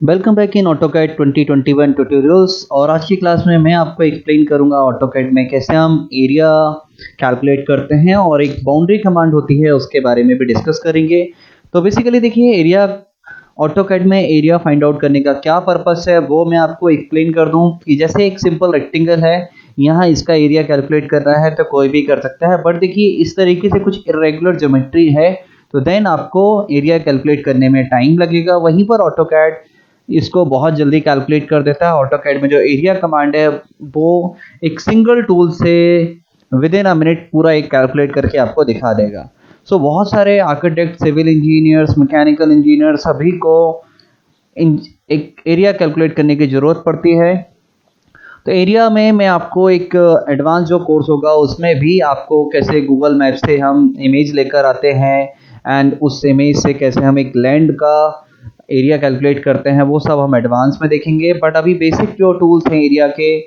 Welcome back in AutoCAD 2021 tutorials. और आज की क्लास में मैं आपको एक्सप्लेन करूंगा ऑटोकैड में कैसे हम एरिया कैलकुलेट करते हैं और एक बाउंड्री कमांड होती है उसके बारे में भी डिस्कस करेंगे। तो बेसिकली देखिए, एरिया ऑटोकैड में एरिया फाइंड आउट करने का क्या पर्पस है वो मैं आपको एक्सप्लेन कर दूं कि जैसे एक सिंपल रेक्टेंगल है, यहाँ इसका एरिया कैलकुलेट करना है तो कोई भी कर सकता है, बट देखिए इस तरीके से कुछ इरेगुलर ज्योमेट्री है तो देन आपको एरिया कैलकुलेट करने में टाइम लगेगा। वहीं पर ऑटोकैड इसको बहुत जल्दी कैलकुलेट कर देता है। ऑटोकैड में जो एरिया कमांड है वो एक सिंगल टूल से विद इन अ मिनट पूरा एक कैलकुलेट करके आपको दिखा देगा। सो बहुत सारे architect, civil engineers, mechanical engineer सभी को एक एरिया कैलकुलेट करने की ज़रूरत पड़ती है। तो एरिया में मैं आपको एक एडवांस जो कोर्स होगा उसमें भी आपको कैसे गूगल मैप से हम इमेज लेकर आते हैं एंड उस इमेज से कैसे हम एक लैंड का एरिया कैलकुलेट करते हैं वो सब हम एडवांस में देखेंगे। बट अभी बेसिक जो टूल्स हैं, एरिया के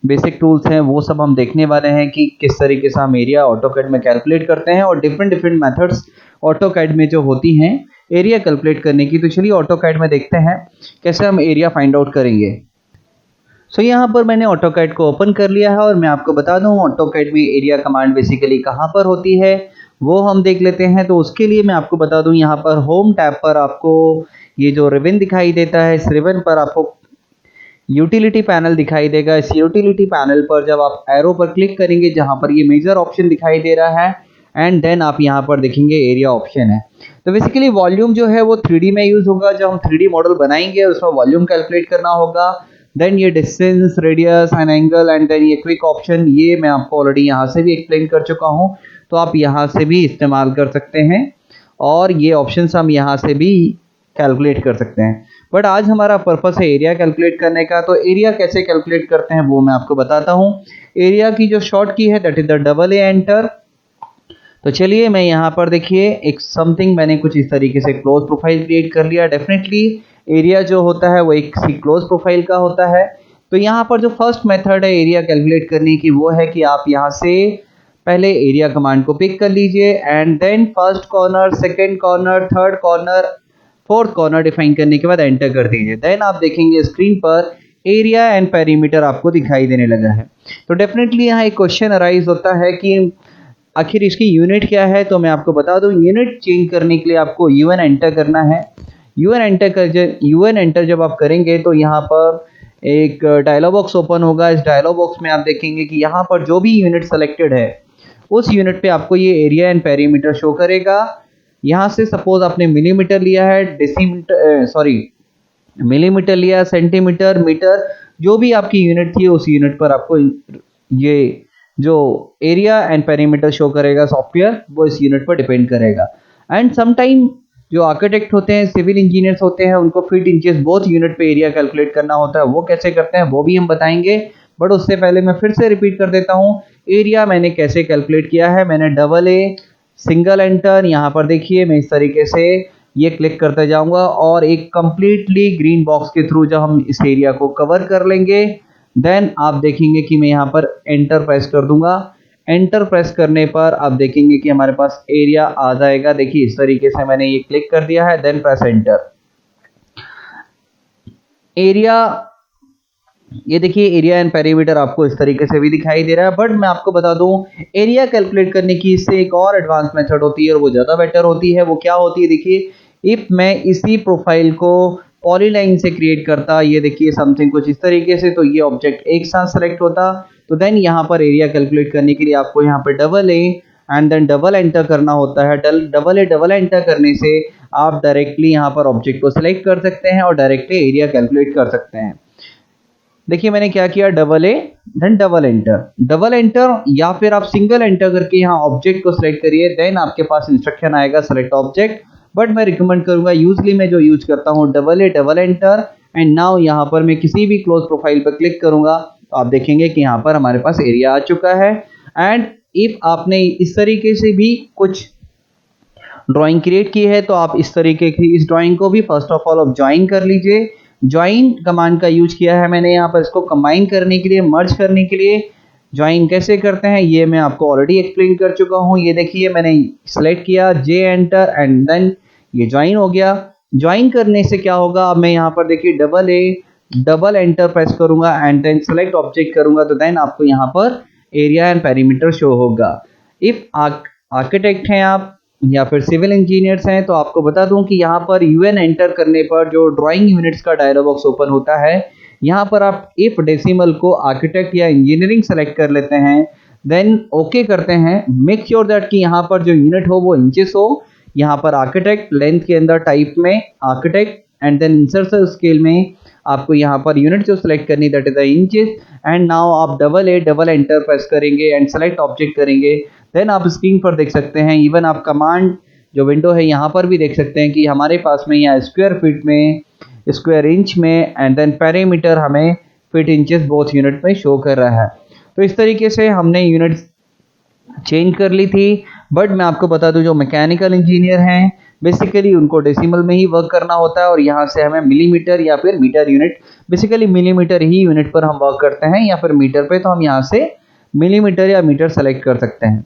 बेसिक टूल्स हैं, वो सब हम देखने वाले हैं कि किस तरीके से हम एरिया ऑटोकैड में कैलकुलेट करते हैं और डिफरेंट डिफरेंट मेथड्स ऑटोकैड में जो होती हैं एरिया कैलकुलेट करने की। तो चलिए ऑटोकैड में देखते हैं कैसे हम एरिया फाइंड आउट करेंगे। सो यहाँ पर मैंने ऑटोकैड को ओपन कर लिया है और मैं आपको बता दूं ऑटोकैड में एरिया कमांड बेसिकली कहाँ पर होती है वो हम देख लेते हैं। तो उसके लिए मैं आपको बता दूं, यहाँ पर होम टैब पर आपको ये जो रिबन दिखाई देता है, इस रिबन पर आपको यूटिलिटी पैनल दिखाई देगा। इस यूटिलिटी पैनल पर जब आप एरो पर क्लिक करेंगे जहाँ पर ये मेजर ऑप्शन दिखाई दे रहा है एंड देन आप यहाँ पर देखेंगे एरिया ऑप्शन है। तो बेसिकली वॉल्यूम जो है वो 3D में यूज होगा। जब हम 3D मॉडल बनाएंगे उसमें वॉल्यूम कैलकुलेट करना होगा। देन ये distance, radius and angle and then ये क्विक ऑप्शन, ये मैं आपको ऑलरेडी यहाँ से भी एक्सप्लेन कर चुका हूँ, तो आप यहाँ से भी इस्तेमाल कर सकते हैं और ये ऑप्शंस हम यहाँ से भी कैलकुलेट कर सकते हैं। बट आज हमारा पर्पस है एरिया कैलकुलेट करने का। तो एरिया कैसे कैलकुलेट करते हैं वो मैं आपको बताता हूँ। एरिया की जो शॉर्ट की है that is the double A enter. तो चलिए मैं यहाँ पर देखिए एक समथिंग मैंने कुछ इस तरीके से क्लोज प्रोफाइल क्रिएट कर लिया। डेफिनेटली एरिया जो होता है वो एक सी क्लोज प्रोफाइल का होता है। तो यहाँ पर जो फर्स्ट मेथड है एरिया कैलकुलेट करने की वो है कि आप यहाँ से पहले एरिया कमांड को पिक कर लीजिए and then first corner, second corner, third corner, fourth corner define करने के बाद एंटर कर दीजिए। देन आप देखेंगे स्क्रीन पर एरिया एंड पेरीमीटर आपको दिखाई देने लगा है। तो डेफिनेटली यहाँ एक क्वेश्चन अराइज होता है कि आखिर इसकी यूनिट क्या है। तो मैं आपको बता दूं, यूनिट चेंज करने के लिए आपको यूएन एंटर करना है। यूएन एंटर जब आप करेंगे तो यहाँ पर एक डायलॉग बॉक्स ओपन होगा। इस डायलॉग बॉक्स में आप देखेंगे कि यहाँ पर जो भी यूनिट सेलेक्टेड है उस यूनिट पे आपको ये एरिया एंड पेरीमीटर शो करेगा। यहाँ से सपोज आपने मिलीमीटर लिया है, मिलीमीटर लिया, सेंटीमीटर, मीटर, जो भी आपकी यूनिट थी उस यूनिट पर आपको ये जो एरिया एंड पेरीमीटर शो करेगा सॉफ्टवेयर, वो इस यूनिट पर डिपेंड करेगा। एंड समटाइम जो आर्किटेक्ट होते हैं, सिविल इंजीनियर्स होते हैं, उनको फीट इंचेस बोथ यूनिट पे एरिया कैलकुलेट करना होता है। वो कैसे करते हैं वो भी हम बताएंगे, बट उससे पहले मैं फिर से रिपीट कर देता हूँ एरिया मैंने कैसे कैलकुलेट किया है। मैंने डबल ए, सिंगल एंटर, यहाँ पर देखिए मैं इस तरीके से ये क्लिक करते जाऊंगा और एक कंप्लीटली ग्रीन बॉक्स के थ्रू जब हम इस एरिया को कवर कर लेंगे देन आप देखेंगे कि मैं यहाँ पर एंटर प्रेस कर दूंगा। एंटर प्रेस करने पर आप देखेंगे कि हमारे पास एरिया आ जाएगा। देखिए इस तरीके से मैंने ये क्लिक कर दिया है, देन प्रेस एंटर। एरिया, ये देखिए एरिया एंड पेरीमीटर आपको इस तरीके से भी दिखाई दे रहा है। बट मैं आपको बता दूं एरिया कैलकुलेट करने की इससे एक और एडवांस मेथड होती है और वो ज़्यादा बेटर होती है। वो क्या होती है, देखिए इफ मैं इसी प्रोफाइल को पॉलीलाइन से क्रिएट करता, ये देखिए समथिंग कुछ इस तरीके से, तो ये ऑब्जेक्ट एक साथ सेलेक्ट होता। तो देन यहाँ पर एरिया कैलकुलेट करने के लिए आपको यहाँ पर double A and then double enter करना होता है। डबल एंटर करने से आप डायरेक्टली यहाँ पर ऑब्जेक्ट को सिलेक्ट कर सकते हैं और डायरेक्टली एरिया कैलकुलेट कर सकते हैं। देखिए मैंने क्या किया, double A then double enter, या फिर आप सिंगल एंटर करके यहाँ ऑब्जेक्ट को सिलेक्ट करिए, देन आपके पास इंस्ट्रक्शन आएगा सेलेक्ट ऑब्जेक्ट। बट मैं रिकमेंड करूंगा, यूजली मैं जो यूज करता हूँ डबल एंटर एंड नाउ यहाँ पर मैं किसी भी क्लोज प्रोफाइल पर क्लिक करूंगा तो आप देखेंगे कि यहाँ पर हमारे पास एरिया आ चुका है। एंड इफ आपने इस तरीके से भी कुछ ड्राइंग क्रिएट की है तो आप इस तरीके की इस ड्राइंग को भी फर्स्ट ऑफ ऑल आप ज्वाइन कर लीजिए। ज्वाइन कमांड का यूज किया है मैंने यहाँ पर इसको कंबाइन करने के लिए, मर्ज करने के लिए। ज्वाइन कैसे करते हैं ये मैं आपको ऑलरेडी एक्सप्लेन कर चुका हूँ। ये देखिए मैंने सेलेक्ट किया जे एंटर एंड देन ये ज्वाइन हो गया। ज्वाइन करने से क्या होगा, अब मैं यहाँ पर देखिए डबल एंटर प्रेस करूंगा एंड देन सेलेक्ट ऑब्जेक्ट करूंगा, तो देन आपको यहाँ पर एरिया एंड पेरीमीटर शो होगा। इफ आर्किटेक्ट हैं आप या फिर सिविल इंजीनियर्स हैं तो आपको बता दूं कि यहाँ पर यूएन एंटर करने पर जो ड्राइंग यूनिट्स का डायलॉग बॉक्स ओपन होता है, यहाँ पर आप इफ डेसिमल को आर्किटेक्ट या इंजीनियरिंग सेलेक्ट कर लेते हैं, देन ओके करते हैं, मेक श्योर दैट कि यहाँ पर जो यूनिट हो वो इंचेस हो, यहाँ पर आर्किटेक्ट लेंथ के अंदर टाइप में architect and then insertion scale में आपको यहाँ पर यूनिट जो सिलेक्ट करनी that is the inches, and now आप डबल एंटर प्रेस करेंगे एंड सेलेक्ट ऑब्जेक्ट करेंगे, देन आप स्क्रीन पर देख सकते हैं, इवन आप कमांड जो विंडो है यहाँ पर भी देख सकते हैं कि हमारे पास में यहाँ स्क्वायर फीट में, स्क्वायर इंच में एंड देन पेरीमीटर हमें फीट इंचेस बोथ यूनिट में शो कर रहा है। तो इस तरीके से हमने यूनिट चेंज कर ली थी। बट मैं आपको बता दूं जो मैकेनिकल इंजीनियर हैं बेसिकली उनको डेसिमल में ही वर्क करना होता है और यहाँ से हमें मिलीमीटर या फिर मीटर यूनिट, बेसिकली मिलीमीटर ही यूनिट पर हम वर्क करते हैं या फिर मीटर पे, तो हम यहाँ से मिलीमीटर या मीटर सेलेक्ट कर सकते हैं।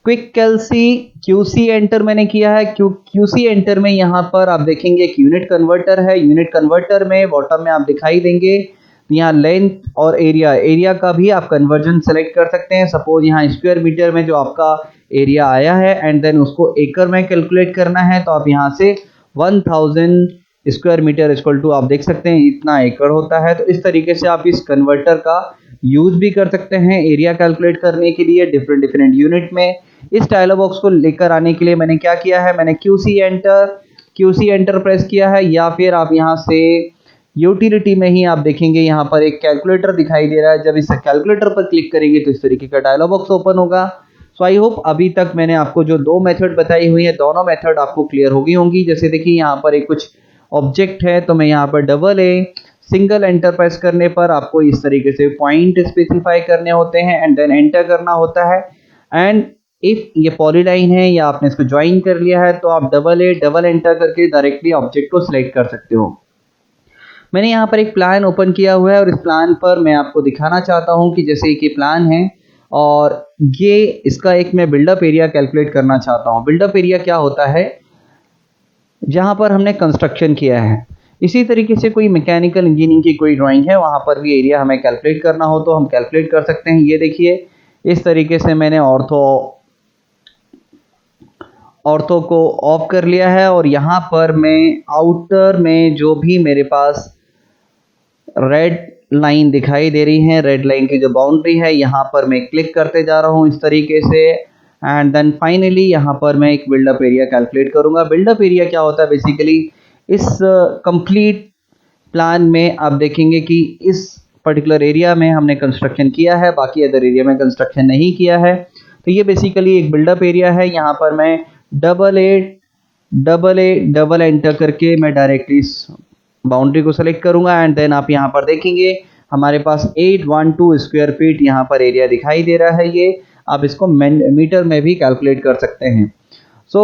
क्विक क्यूसी एंटर मैंने किया है। क्यूसी एंटर में यहाँ पर आप देखेंगे एक यूनिट कन्वर्टर है। यूनिट कन्वर्टर में बॉटम में आप दिखाई देंगे यहाँ लेंथ और एरिया का भी आप कन्वर्जन सेलेक्ट कर सकते हैं। सपोज यहाँ स्क्वायर मीटर में जो आपका एरिया आया है एंड देन उसको एकड़ में कैलकुलेट करना है, तो आप यहाँ से 1000 स्क्वायर मीटर इक्वल टू आप देख सकते हैं इतना एकड़ होता है। तो इस तरीके से आप इस कन्वर्टर का यूज भी कर सकते हैं एरिया कैलकुलेट करने के लिए डिफरेंट यूनिट में। इस डायलॉग बॉक्स को लेकर आने के लिए मैंने क्या किया है, मैंने क्यूसी एंटर प्रेस किया है, या फिर आप यहाँ से यूटिलिटी में ही आप देखेंगे यहाँ पर एक कैलकुलेटर दिखाई दे रहा है। जब इस कैलकुलेटर पर क्लिक करेंगे तो इस तरीके का डायलॉग बॉक्स ओपन होगा। सो आई होप अभी तक मैंने आपको जो दो मेथड बताई हुई है दोनों मेथड आपको क्लियर हो गई होंगी। जैसे देखिए यहाँ पर एक कुछ ऑब्जेक्ट है तो मैं यहाँ पर सिंगल एंटर प्रेस करने पर आपको इस तरीके से पॉइंट स्पेसिफाई करने होते हैं एंड देन एंटर करना होता है। एंड इफ ये पॉलीलाइन है या आपने इसको ज्वाइन कर लिया है तो आप डबल एंटर करके डायरेक्टली ऑब्जेक्ट को सिलेक्ट कर सकते हो। मैंने यहाँ पर एक प्लान ओपन किया हुआ है और इस प्लान पर मैं आपको दिखाना चाहता हूँ कि जैसे कि प्लान है और ये इसका एक मैं बिल्डअप एरिया कैलकुलेट करना चाहता हूँ। बिल्डअप एरिया क्या होता है, जहाँ पर हमने कंस्ट्रक्शन किया है। इसी तरीके से कोई मैकेनिकल इंजीनियरिंग की कोई ड्राइंग है वहाँ पर भी एरिया हमें कैलकुलेट करना हो तो हम कैलकुलेट कर सकते हैं। ये देखिए इस तरीके से मैंने ऑर्थो को ऑफ कर लिया है और यहाँ पर मैं आउटर में जो भी मेरे पास रेड लाइन दिखाई दे रही है, रेड लाइन की जो बाउंड्री है, यहाँ पर मैं क्लिक करते जा रहा हूँ इस तरीके से एंड देन फाइनली यहाँ पर मैं एक बिल्डअप एरिया कैलकुलेट करूँगा। बिल्डअप एरिया क्या होता है, बेसिकली इस कंप्लीट प्लान में आप देखेंगे कि इस पर्टिकुलर एरिया में हमने कंस्ट्रक्शन किया है, बाकी अदर एरिया में कंस्ट्रक्शन नहीं किया है। तो ये बेसिकली एक बिल्डअप एरिया है। यहाँ पर मैं डबल एंटर करके मैं डायरेक्टली इस बाउंड्री को सेलेक्ट करूंगा एंड देन आप यहाँ पर देखेंगे हमारे पास 812 स्क्वायर फीट यहाँ पर एरिया दिखाई दे रहा है। ये आप इसको मीटर में भी कैलकुलेट कर सकते हैं। सो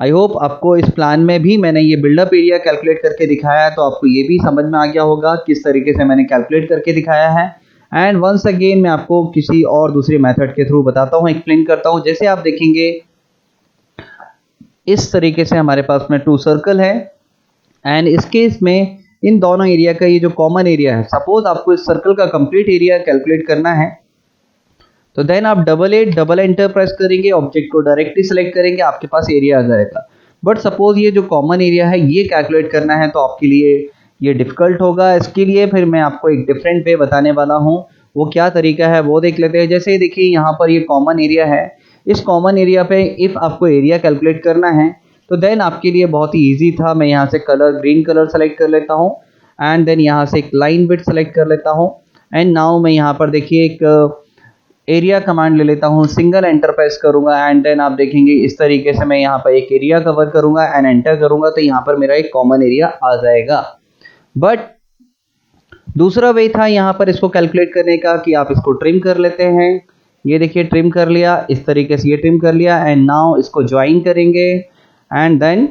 आई होप आपको इस प्लान में भी मैंने ये बिल्डअप एरिया कैलकुलेट करके दिखाया है तो आपको ये भी समझ में आ गया होगा किस तरीके से मैंने कैलकुलेट करके दिखाया है। एंड वंस अगेन मैं आपको किसी और दूसरे मेथड के थ्रू बताता हूँ, एक्सप्लेन करता हूँ। जैसे आप देखेंगे इस तरीके से हमारे पास में 2 सर्कल है एंड इस केस में इन दोनों एरिया का ये जो कॉमन एरिया है, सपोज आपको इस सर्कल का कंप्लीट एरिया कैलकुलेट करना है तो देन आप डबल एंटर प्रेस करेंगे, ऑब्जेक्ट को डायरेक्टली सिलेक्ट करेंगे, आपके पास एरिया आ जाएगा। बट सपोज ये जो कॉमन एरिया है ये कैलकुलेट करना है तो आपके लिए ये डिफिकल्ट होगा। इसके लिए फिर मैं आपको एक डिफरेंट वे बताने वाला हूँ, वो क्या तरीका है वो देख लेते हैं। जैसे देखिए यहाँ पर ये कॉमन एरिया है, इस कॉमन एरिया पे इफ आपको एरिया कैलकुलेट करना है तो देन आपके लिए बहुत ही ईजी था। मैं यहाँ से कलर ग्रीन कलर सेलेक्ट कर लेता हूँ एंड देन यहाँ से एक लाइन विड्थ सेलेक्ट कर लेता हूँ एंड नाउ मैं यहाँ पर देखिए एक एरिया कमांड ले लेता हूँ, सिंगल एंटर प्रेस करूंगा एंड देन आप देखेंगे इस तरीके से मैं यहाँ पर एक एरिया कवर करूंगा एंड एंटर करूंगा तो यहाँ पर मेरा एक कॉमन एरिया आ जाएगा। बट दूसरा वे था यहाँ पर इसको कैलकुलेट करने का कि आप इसको ट्रिम कर लेते हैं। ये देखिए ट्रिम कर लिया, इस तरीके से ये ट्रिम कर लिया एंड नाउ इसको ज्वाइन करेंगे एंड देन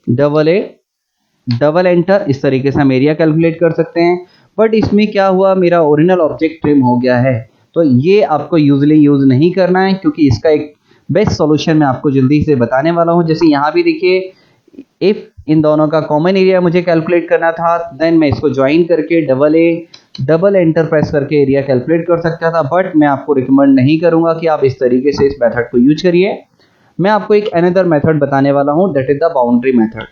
डबल एंटर, इस तरीके से हम एरिया कैलकुलेट कर सकते हैं। बट इसमें क्या हुआ, मेरा ओरिजिनल ऑब्जेक्ट ट्रिम हो गया है तो ये आपको यूजली यूज नहीं करना है क्योंकि इसका एक बेस्ट सॉल्यूशन मैं आपको जल्दी से बताने वाला हूँ। जैसे यहाँ भी देखिए, इफ इन दोनों का कॉमन एरिया मुझे कैलकुलेट करना था, देन मैं इसको ज्वाइन करके डबल एंटर प्रेस करके एरिया कैलकुलेट कर सकता था, बट मैं आपको रिकमेंड नहीं करूंगा कि आप इस तरीके से इस मेथड को यूज करिए। मैं आपको एक अनदर मेथड बताने वाला हूं, that is the boundary method.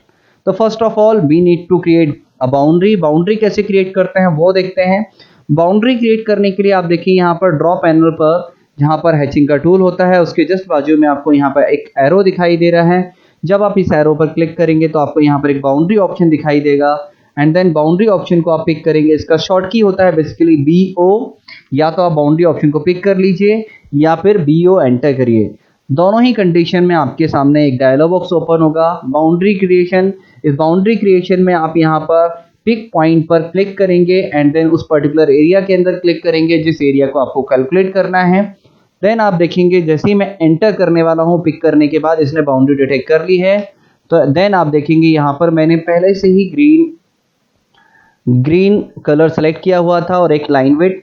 तो first of all we need to create a boundary. Boundary कैसे क्रिएट करते हैं वो देखते हैं। बाउंड्री क्रिएट करने के लिए आप देखिए यहाँ पर ड्रॉ पैनल पर जहाँ पर हैचिंग का टूल होता है उसके जस्ट बाजू में आपको यहाँ पर एक एरो दिखाई दे रहा है। जब आप इस एरो पर क्लिक करेंगे तो आपको यहाँ पर एक बाउंड्री ऑप्शन दिखाई देगा, एंड देन बाउंड्री ऑप्शन को आप पिक करेंगे। इसका शॉर्ट की होता है बेसिकली BO, या तो आप बाउंड्री ऑप्शन को पिक कर लीजिए या फिर BO एंटर करिए। दोनों ही कंडीशन में आपके सामने एक डायलॉग बॉक्स ओपन होगा, बाउंड्री क्रिएशन। इस बाउंड्री क्रिएशन में आप यहाँ पर पिक पॉइंट पर क्लिक करेंगे एंड देन उस पर्टिकुलर एरिया के अंदर क्लिक करेंगे जिस एरिया को आपको कैलकुलेट करना है। देन आप देखेंगे जैसे ही मैं एंटर करने वाला हूँ पिक करने के बाद इसने बाउंड्री डिटेक्ट कर ली है। तो देन आप देखेंगे यहाँ पर मैंने पहले से ही ग्रीन कलर सेलेक्ट किया हुआ था और एक लाइन विड्थ,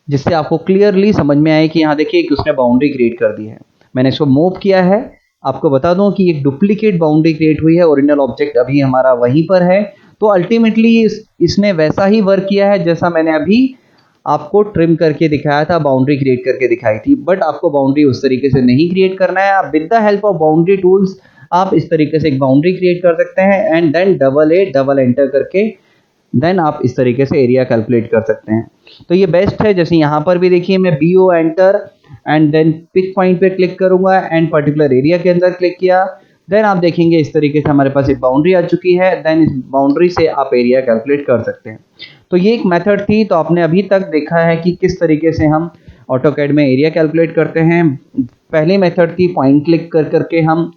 जिससे आपको क्लियरली समझ में आए कि यहाँ देखिए कि उसने बाउंड्री क्रिएट कर दी है। मैंने इसको मूव किया है। आपको बता दूं कि एक डुप्लीकेट बाउंड्री क्रिएट हुई है, ओरिजिनल ऑब्जेक्ट अभी हमारा वहीं पर है। तो अल्टीमेटली इसने वैसा ही वर्क किया है जैसा मैंने अभी आपको ट्रिम करके दिखाया था, बाउंड्री क्रिएट करके दिखाई थी, बट आपको बाउंड्री उस तरीके से नहीं क्रिएट करना है। आप with the help of boundary tools आप इस तरीके से एक बाउंड्री क्रिएट कर सकते हैं एंड देन डबल एंटर करके देन आप इस तरीके से एरिया कैलकुलेट कर सकते हैं। तो ये बेस्ट है। जैसे यहाँ पर भी देखिए मैं BO enter and then pick point पे क्लिक करूंगा एंड पर्टिकुलर एरिया के अंदर क्लिक किया, देन आप देखेंगे इस तरीके से हमारे पास एक बाउंड्री आ चुकी है। देन इस बाउंड्री से आप एरिया कैलकुलेट कर सकते हैं। तो ये एक मेथड थी। तो आपने अभी तक देखा है कि किस तरीके से हम ऑटोकैड में एरिया कैलकुलेट करते हैं। पहली मेथड थी पॉइंट क्लिक कर करके हम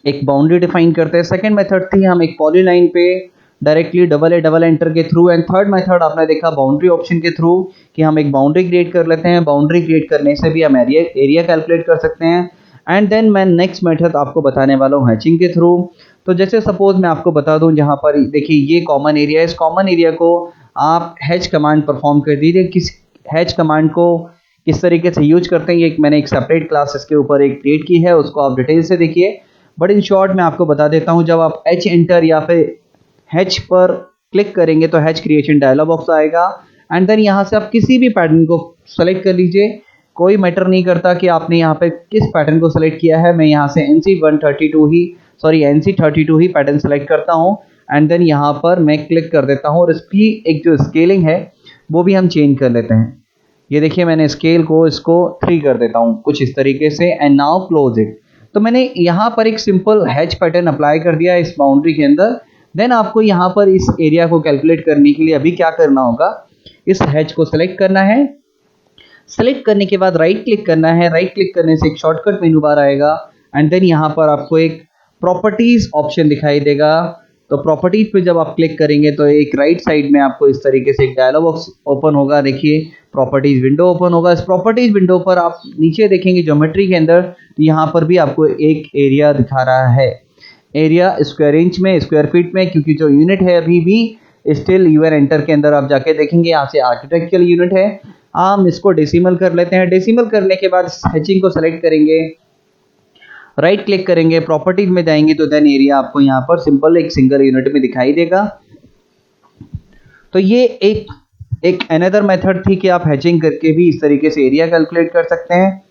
एक बाउंड्री डिफाइन करते हैं। सेकेंड मेथड थी हम एक पॉलीलाइन पे डायरेक्टली डबल एंटर के थ्रू, एंड थर्ड मेथड आपने देखा बाउंड्री ऑप्शन के थ्रू कि हम एक बाउंड्री क्रिएट कर लेते हैं। बाउंड्री क्रिएट करने से भी हम एरिया कैलकुलेट कर सकते हैं। एंड देन मैं नेक्स्ट मेथड आपको बताने वाला हूँ हैचिंग के थ्रू। तो जैसे सपोज मैं आपको बता दूं, जहाँ पर देखिए ये कॉमन एरिया है, इस कॉमन एरिया को आप हैच कमांड परफॉर्म कर दीजिए। किस हैच कमांड को किस तरीके से यूज करते हैं ये मैंने एक सेपरेट क्लास इसके ऊपर एक क्रिएट की है, उसको आप डिटेल से देखिए। बट इन शॉर्ट मैं आपको बता देता हूँ, जब आप H एंटर या फिर हैच पर क्लिक करेंगे तो हैच क्रिएशन डायलॉग बॉक्स आएगा एंड देन यहाँ से आप किसी भी पैटर्न को सेलेक्ट कर लीजिए। कोई मैटर नहीं करता कि आपने यहाँ पे किस पैटर्न को सेलेक्ट किया है। मैं यहाँ से NC32 ही पैटर्न सेलेक्ट करता हूँ एंड देन यहाँ पर मैं क्लिक कर देता हूँ और इसकी एक जो स्केलिंग है वो भी हम चेंज कर लेते हैं। ये देखिए मैंने स्केल को इसको 3 कर देता हूँ कुछ इस तरीके से, एंड नाउ क्लोज इट। तो मैंने यहाँ पर एक सिंपल हैच पैटर्न अप्लाई कर दिया इस बाउंड्री के अंदर। देन आपको यहाँ पर इस एरिया को कैलकुलेट करने के लिए अभी क्या करना होगा, इस हैच को सेलेक्ट करना है। सेलेक्ट करने के बाद राइट क्लिक करना है। राइट क्लिक करने से एक शॉर्टकट मेनू बार आएगा एंड देन यहाँ पर आपको एक प्रॉपर्टीज ऑप्शन दिखाई देगा। तो प्रॉपर्टीज पे जब आप क्लिक करेंगे तो एक राइट साइड में आपको इस तरीके से एक डायलॉग बॉक्स ओपन होगा। देखिए प्रॉपर्टीज विंडो ओपन होगा। इस प्रॉपर्टीज विंडो पर आप नीचे देखेंगे ज्योमेट्री के अंदर, तो यहाँ पर भी आपको एक एरिया दिखा रहा है। एरिया स्क्वायर इंच में, स्क्वायर फीट में, क्योंकि जो यूनिट है अभी भी स्टिल यूएन एंटर के अंदर आप जाके देखेंगे यहाँ से आर्किटेक्चरल यूनिट है। हम इसको डेसिमल कर लेते हैं। डेसिमल करने के बाद हैचिंग को सेलेक्ट करेंगे, राइट क्लिक करेंगे, प्रॉपर्टीज में जाएंगे तो देन एरिया आपको यहाँ पर सिंपल एक सिंगल यूनिट में दिखाई देगा। तो ये एक अनदर मेथड थी कि आप हैचिंग करके भी इस तरीके से एरिया कैलकुलेट कर सकते हैं।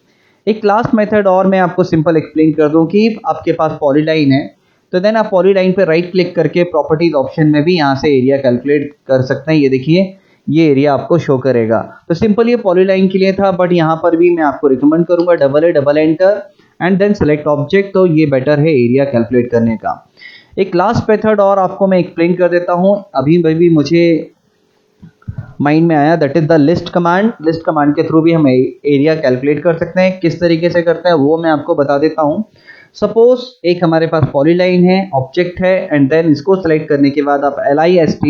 एक लास्ट मेथड और मैं आपको सिंपल एक्सप्लेन कर दूं कि आपके पास पॉलीलाइन है तो देन आप पॉलीलाइन पे राइट क्लिक करके प्रॉपर्टीज ऑप्शन में भी यहाँ से एरिया कैलकुलेट कर सकते हैं। ये देखिए ये एरिया आपको शो करेगा। तो सिंपल ये पॉलीलाइन के लिए था, बट यहाँ पर भी मैं आपको रिकमेंड करूंगा double enter and then select object. तो ये बेटर है एरिया कैलकुलेट करने का। एक लास्ट मेथड और आपको मैं एक्सप्लेन कर देता हूँ, अभी मुझे माइंड में आया, that is the list command. List command के थ्रू भी हम एरिया कैलकुलेट कर सकते हैं। किस तरीके से करते हैं वो मैं आपको बता देता हूँ। सपोज एक हमारे पास पॉलीलाइन है, ऑब्जेक्ट है, एंड देन इसको सेलेक्ट करने के बाद आप LIST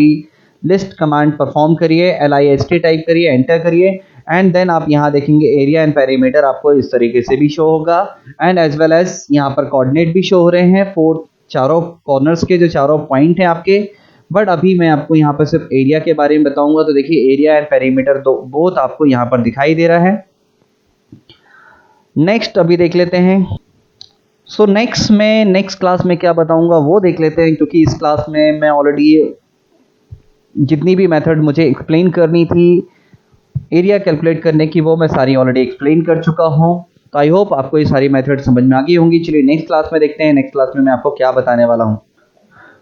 लिस्ट कमांड परफॉर्म करिए, LIST टाइप करिए, एंटर करिए, एंड देन आप यहाँ देखेंगे एरिया एंड पेरीमीटर आपको इस तरीके से भी शो होगा एंड एज वेल एज यहाँ पर कोऑर्डिनेट भी शो हो रहे हैं चारों कॉर्नर्स के जो चारों पॉइंट हैं आपके। बट अभी मैं आपको यहाँ पर सिर्फ एरिया के बारे में बताऊंगा। तो देखिए एरिया एंड पेरीमीटर बोथ आपको यहाँ पर दिखाई दे रहा है। नेक्स्ट अभी देख लेते हैं। सो नेक्स्ट क्लास में क्या बताऊंगा वो देख लेते हैं, क्योंकि इस क्लास में मैं ऑलरेडी जितनी भी मेथड मुझे एक्सप्लेन करनी थी एरिया कैलकुलेट करने की, वो मैं सारी ऑलरेडी एक्सप्लेन कर चुका हूँ। तो आई होप आपको ये सारी मेथड समझ में आ गई होंगी। चलिए नेक्स्ट क्लास में देखते हैं, नेक्स्ट क्लास में मैं आपको क्या बताने वाला हूँ।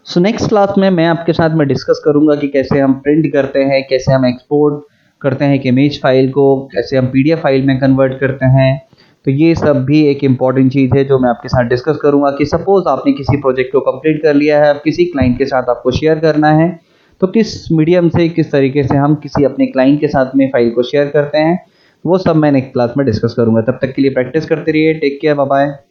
सो नेक्स्ट क्लास में मैं आपके साथ में डिस्कस करूंगा कि कैसे हम प्रिंट करते हैं, कैसे हम एक्सपोर्ट करते हैं एक इमेज फाइल को, कैसे हम पीडीएफ फाइल में कन्वर्ट करते हैं। तो ये सब भी एक इम्पॉर्टेंट चीज़ है जो मैं आपके साथ डिस्कस करूंगा कि सपोज आपने किसी प्रोजेक्ट को कंप्लीट कर लिया है, अब किसी क्लाइंट के साथ आपको शेयर करना है, तो किस मीडियम से, किस तरीके से हम किसी अपने क्लाइंट के साथ में फाइल को शेयर करते हैं, वो सब मैं नेक्स्ट क्लास में डिस्कस करूंगा। तब तक के लिए प्रैक्टिस करते रहिए। Take care, bye bye.